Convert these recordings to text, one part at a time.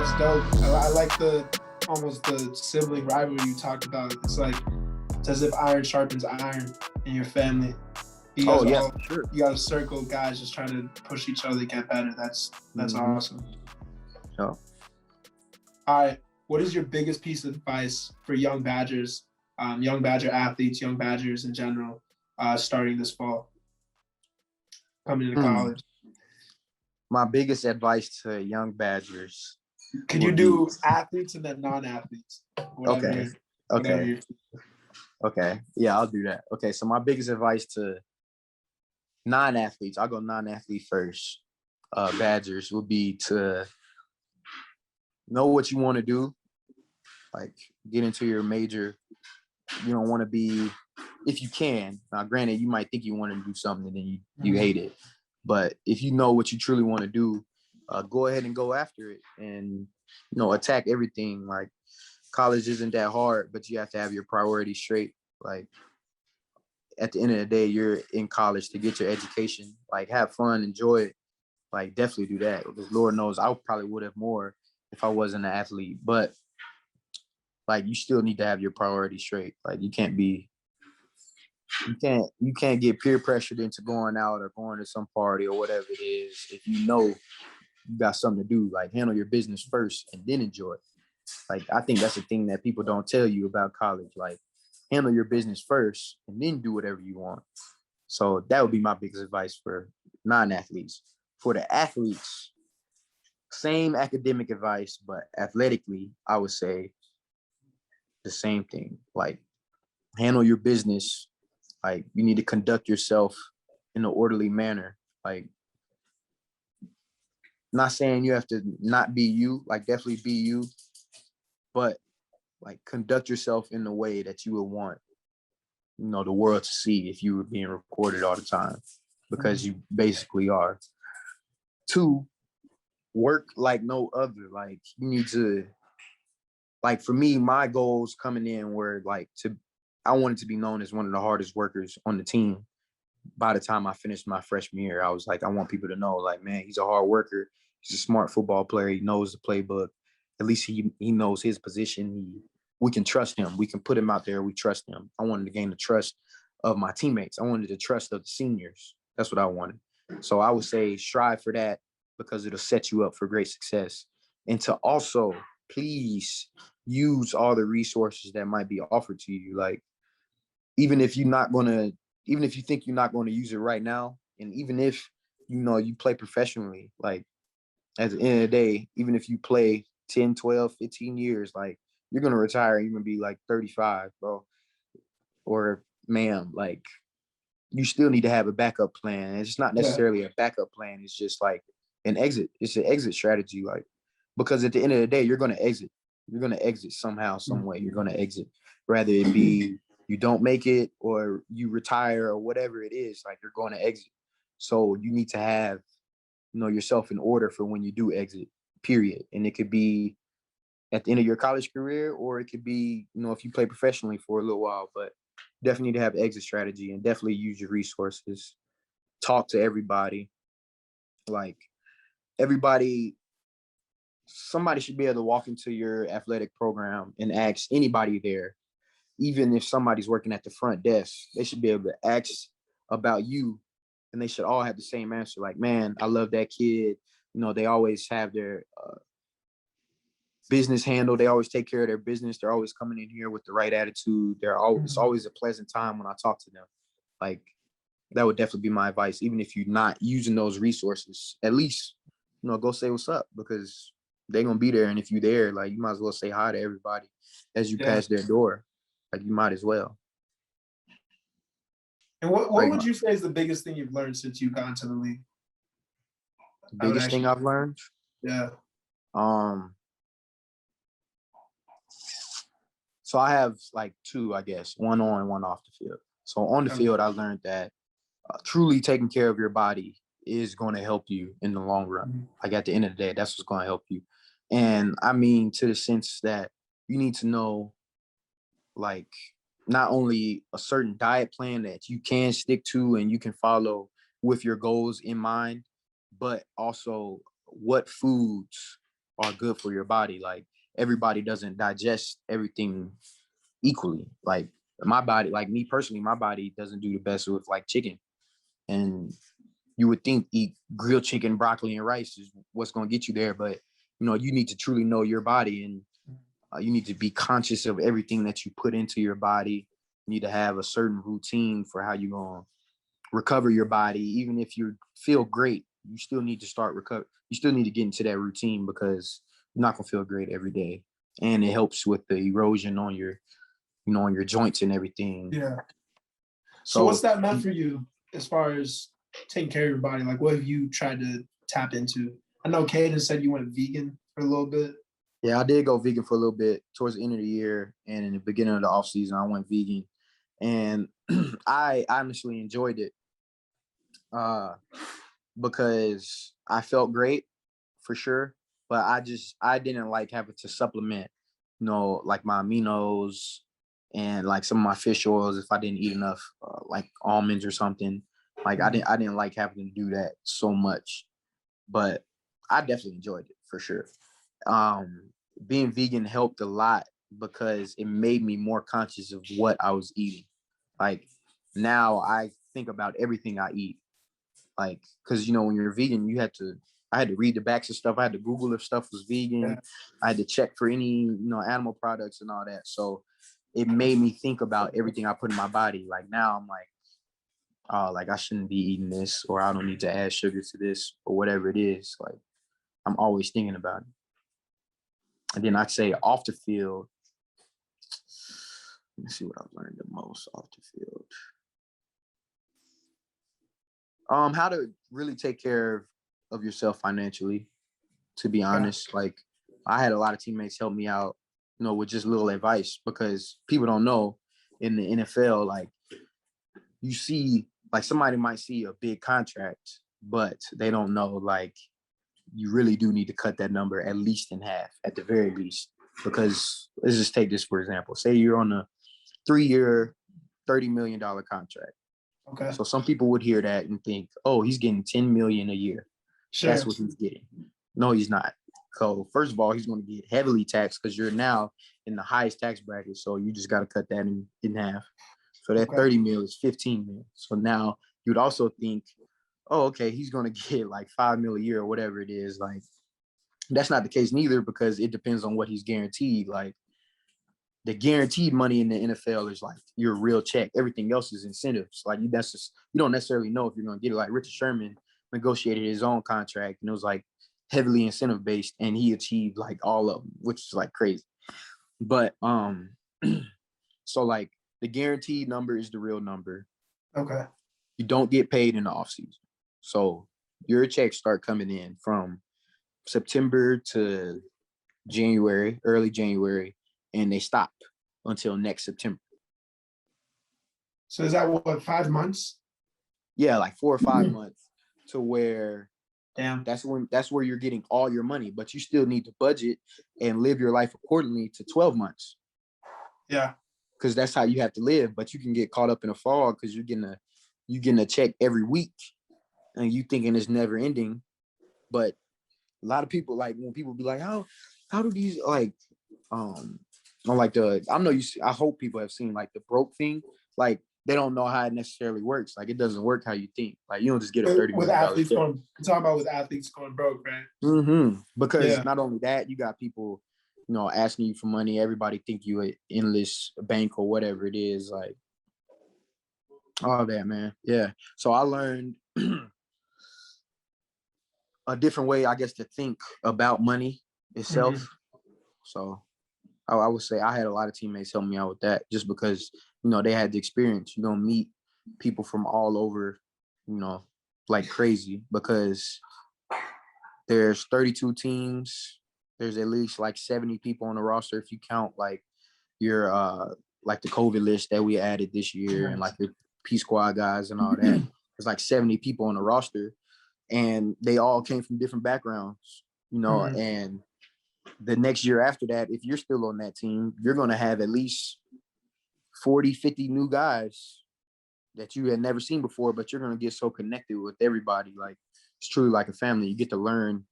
That's dope. I like the almost the sibling rivalry you talked about. It's like it's as if iron sharpens iron in your family. You guys Oh yeah, all for sure. you got a circle of guys just trying to push each other to get better. That's awesome. Yeah. All right. What is your biggest piece of advice for young Badgers, young Badger athletes, young Badgers in general, starting this fall, coming into college? My biggest advice to young Badgers. Could you do athletes and then non-athletes? Okay. Okay. Yeah, I'll do that. Okay. So my biggest advice to non-athletes, I'll go non-athlete first. Badgers would be to know what you want to do, like get into your major. You don't want to be, if you can. Now, granted, you might think you want to do something and then you hate it. But if you know what you truly want to do, go ahead and go after it and, attack everything. Like college isn't that hard, but you have to have your priorities straight. Like at the end of the day, you're in college to get your education, like have fun, enjoy it. Like definitely do that. Because Lord knows I probably would have more if I wasn't an athlete, but like you still need to have your priorities straight. Like you can't get peer pressured into going out or going to some party or whatever it is. If you know you got something to do, like handle your business first and then enjoy it. Like I think that's the thing that people don't tell you about college. Like handle your business first and then do whatever you want. So that would be my biggest advice for non-athletes. For the athletes, same academic advice, but athletically, I would say the same thing. Like handle your business. Like you need to conduct yourself in an orderly manner. Like not saying you have to not be you, like definitely be you, but like conduct yourself in the way that you would want, the world to see if you were being recorded all the time, because you basically are. 2, work like no other. Like you need to, like for me, my goals coming in were like I wanted to be known as one of the hardest workers on the team. By the time I finished my freshman year, I was like, I want people to know, like, man, he's a hard worker. He's a smart football player. He knows the playbook. At least he knows his position. We can trust him. We can put him out there. We trust him. I wanted to gain the trust of my teammates. I wanted the trust of the seniors. That's what I wanted. So I would say strive for that because it'll set you up for great success. And to also please use all the resources that might be offered to you. Like, even if you think you're not going to use it right now, and even if, you play professionally, like at the end of the day, even if you play 10, 12, 15 years, like you're going to retire and you're going to be like 35, bro. Or ma'am, like you still need to have a backup plan. And it's not necessarily a backup plan. It's just like an exit. It's an exit strategy. Like, because at the end of the day, you're going to exit. You're going to exit somehow, some way. You're going to exit, rather it be you don't make it or you retire or whatever it is, like you're going to exit. So you need to have, yourself in order for when you do exit, period. And it could be at the end of your college career, or it could be, if you play professionally for a little while, but definitely need to have exit strategy and definitely use your resources. Talk to everybody. Like somebody should be able to walk into your athletic program and ask anybody there. Even if somebody's working at the front desk, they should be able to ask about you, and they should all have the same answer. Like, man, I love that kid. They always have their business handled. They always take care of their business. They're always coming in here with the right attitude. It's always a pleasant time when I talk to them. Like, that would definitely be my advice. Even if you're not using those resources, at least, go say what's up, because they're going to be there. And if you're there, like, you might as well say hi to everybody as you pass their door. Like, you might as well. And what would you say is the biggest thing you've learned since you've gone to the league? The biggest thing I've learned? Yeah. So I have like 2, I guess, one on, one off the field. So on the field, I learned that truly taking care of your body is going to help you in the long run. Like at the end of the day, that's what's going to help you. And I mean, to the sense that you need to know, like, not only a certain diet plan that you can stick to and you can follow with your goals in mind, but also what foods are good for your body. Like everybody doesn't digest everything equally. Like my body, like me personally, my body doesn't do the best with like chicken. And you would think eat grilled chicken, broccoli, and rice is what's going to get you there. But, you know, you need to truly know your body, and you need to be conscious of everything that you put into your body. You need to have a certain routine for how you're going to recover your body. Even if you feel great, you still need to start recover. You still need to get into that routine because you're not going to feel great every day. And it helps with the erosion on your, you know, on your joints and everything. Yeah. So what's that meant for you as far as taking care of your body? Like, what have you tried to tap into? I know Caden said you went vegan for a little bit. Yeah, I did go vegan for a little bit towards the end of the year, and in the beginning of the off season, I went vegan, and I honestly enjoyed it because I felt great for sure, but I didn't like having to supplement, you know, like my aminos and like some of my fish oils if I didn't eat enough, like almonds or something. Like I didn't like having to do that so much, but I definitely enjoyed it for sure. Being vegan helped a lot because it made me more conscious of what I was eating. Like now I think about everything I eat. Like, cause you know, when you're vegan, I had to read the backs of stuff. I had to Google if stuff was vegan. Yeah. I had to check for any, you know, animal products and all that. So it made me think about everything I put in my body. Like now I'm like, oh, like I shouldn't be eating this, or I don't need to add sugar to this, or whatever it is. Like I'm always thinking about it. And then I'd say off the field, let me see what I've learned the most off the field. How to really take care of yourself financially, to be honest. Yeah. Like I had a lot of teammates help me out, you know, with just little advice, because people don't know in the NFL, like you see, like somebody might see a big contract, but they don't know, like you really do need to cut that number at least in half, at the very least. Because let's just take this for example. Say you're on a 3-year, $30 million contract. Okay. So some people would hear that and think, oh, he's getting $10 million a year. Sure. That's what he's getting. No, he's not. So first of all, he's going to get heavily taxed because you're now in the highest tax bracket. So you just got to cut that in half. So that 30 mil is 15 mil. So now you'd also think, oh, okay, he's going to get like 5 mil a year or whatever it is. Like that's not the case neither, because it depends on what he's guaranteed. Like the guaranteed money in the NFL is like your real check. Everything else is incentives. Like you don't necessarily know if you're going to get it. Like Richard Sherman negotiated his own contract and it was like heavily incentive based, and he achieved like all of them, which is like crazy. But so like the guaranteed number is the real number. Okay. You don't get paid in the off season. So your checks start coming in from September to January, early January, and they stop until next September. So is that what, 5 months? Yeah, like 4 or 5 months, to where damn, that's where you're getting all your money, but you still need to budget and live your life accordingly to 12 months. Yeah. Because that's how you have to live. But you can get caught up in a fog because you're getting a check every week and you thinking it's never ending. But a lot of people, like when people be like, how do these like I hope people have seen like the broke thing. Like they don't know how it necessarily works. Like it doesn't work how you think. Like you don't just get a $30 with million athletes check. you're talking about with athletes going broke, right? Mm-hmm. Because not only that, you got people, you know, asking you for money. Everybody think you an endless bank or whatever it is. Like all that, man. Yeah. So I learned a different way, I guess, to think about money itself. Mm-hmm. So I would say I had a lot of teammates help me out with that, just because, you know, they had the experience. You're going to meet people from all over, you know, like crazy, because there's 32 teams. There's at least like 70 people on the roster if you count like your like the COVID list that we added this year and like the P squad guys and all that. There's like 70 people on the roster, and they all came from different backgrounds, you know, and the next year after that, if you're still on that team, you're going to have at least 40, 50 new guys that you had never seen before, but you're going to get so connected with everybody. Like it's truly like a family. You get to learn,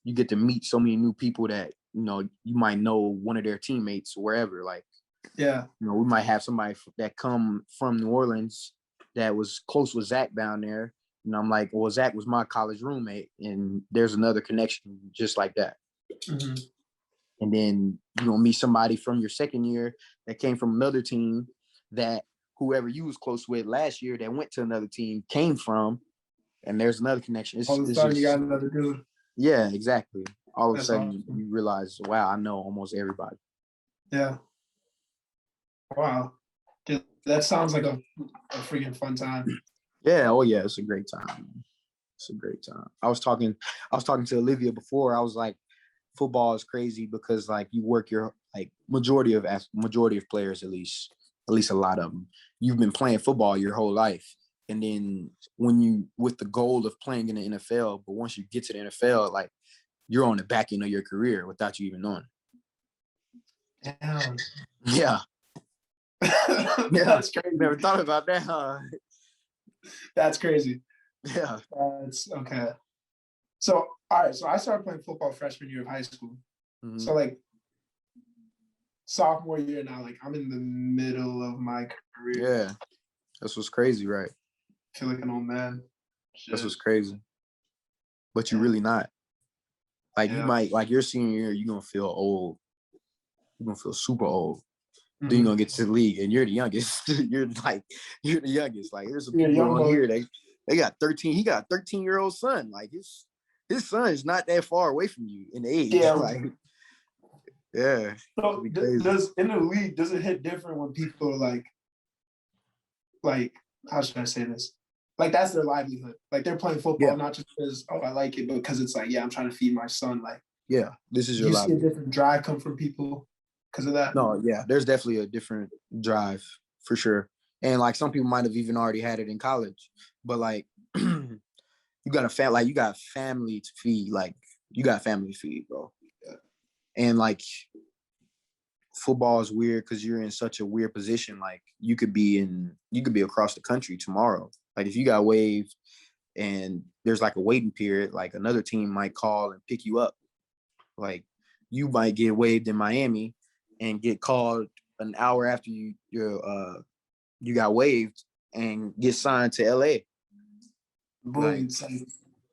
you get to meet so many new people that, you know, you might know one of their teammates wherever. Like, Yeah. you know, we might have somebody that come from New Orleans that was close with Zach down there. And I'm like, well, Zach was my college roommate, and there's another connection just like that. Mm-hmm. And then, you know, meet somebody from your second year that came from another team that whoever you was close with last year that went to another team came from, and there's another connection. All of a sudden, you got another dude. Yeah, exactly. All of a sudden, awesome. you realize, wow, I know almost everybody. Yeah. Wow. Dude, that sounds like a freaking fun time. Yeah. Oh, yeah. It's a great time. It's a great time. I was talking to Olivia before. I was like, football is crazy because like you work your like majority of players, at least a lot of them, you've been playing football your whole life. And then when you with the goal of playing in the NFL, but once you get to the NFL, like you're on the back end of your career without you even knowing. Damn. Yeah. Yeah. That's crazy. Never thought about that, huh? That's crazy. Yeah. That's okay. So, all right. So I started playing football freshman year of high school. Mm-hmm. So like sophomore year now, like I'm in the middle of my career. Yeah. That's what's crazy, right? I feel like an old man. Shit. That's what's crazy. But you're really not. Like you might, like your senior year, you're gonna feel old. You're gonna feel super old. Mm-hmm. Then you're gonna get to the league and you're the youngest. you're the youngest. Like there's some people on here, they got 13. He got a 13-year-old son. Like his son is not that far away from you in age. Yeah. Like, yeah. So does in the league, does it hit different when people are like, how should I say this? Like that's their livelihood. Like they're playing football, not just because, oh, I like it, but because it's like, yeah, I'm trying to feed my son. Like, yeah, this is your livelihood. You see a different drive come from people because of that? No, yeah, there's definitely a different drive for sure. And like some people might have even already had it in college, but like you got family to feed. Like you got family to feed, bro. Yeah. And like football is weird because you're in such a weird position. Like you could be across the country tomorrow. Like if you got waived and there's like a waiting period, like another team might call and pick you up. Like you might get waived in Miami and get called an hour after you got waived and get signed to LA. Like,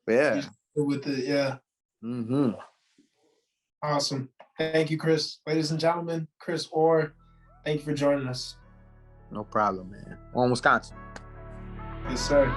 yeah. With it, yeah. Mm-hmm. Awesome. Thank you, Chris. Ladies and gentlemen, Chris Orr, thank you for joining us. No problem, man. On Wisconsin. Yes, sir.